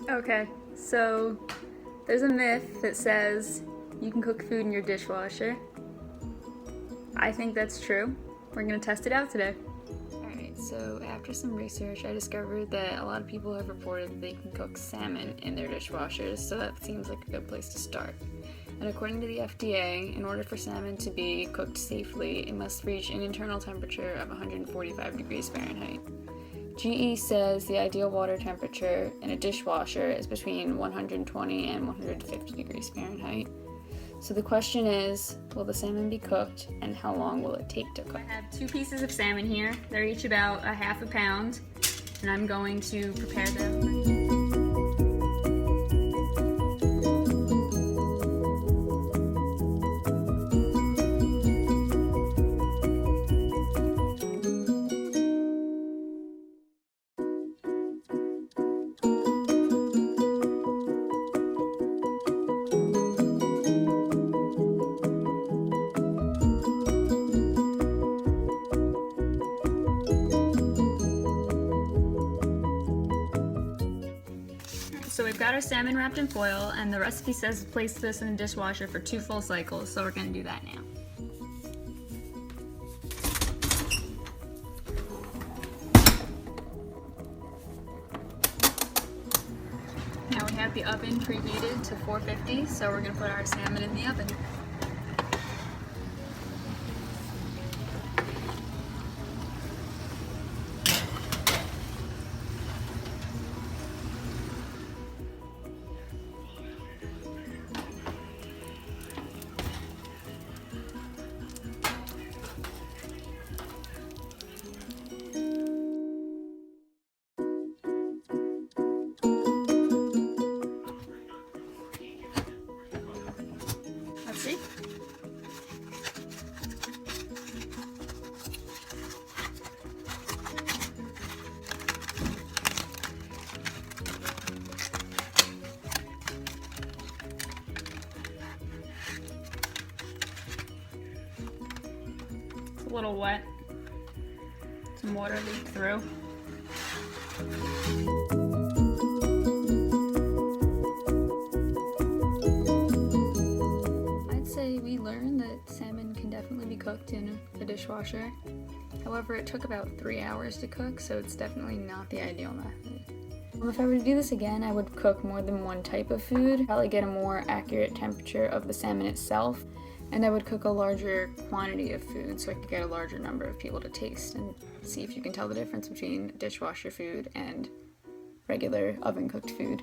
Okay, so there's a myth that says you can cook food in your dishwasher. I think that's true. We're gonna test it out today. Alright, so after some research, I discovered that a lot of people have reported that they can cook salmon in their dishwashers, so that seems like a good place to start. And according to the FDA, in order for salmon to be cooked safely, it must reach an internal temperature of 145 degrees Fahrenheit. GE says the ideal water temperature in a dishwasher is between 120 and 150 degrees Fahrenheit. So the question is, will the salmon be cooked and how long will it take to cook? I have 2 pieces of salmon here. They're each about a half a pound, and I'm going to prepare them. So we've got our salmon wrapped in foil, and the recipe says to place this in the dishwasher for 2 full cycles, so we're going to do that now. Now we have the oven preheated to 450, so we're going to put our salmon in the oven. Let's see. It's a little wet. Some water leaked through. We learned that salmon can definitely be cooked in a dishwasher. However, it took about 3 hours to cook, so it's definitely not the ideal method. If I were to do this again, I would cook more than one type of food, probably get a more accurate temperature of the salmon itself, and I would cook a larger quantity of food so I could get a larger number of people to taste and see if you can tell the difference between dishwasher food and regular oven-cooked food.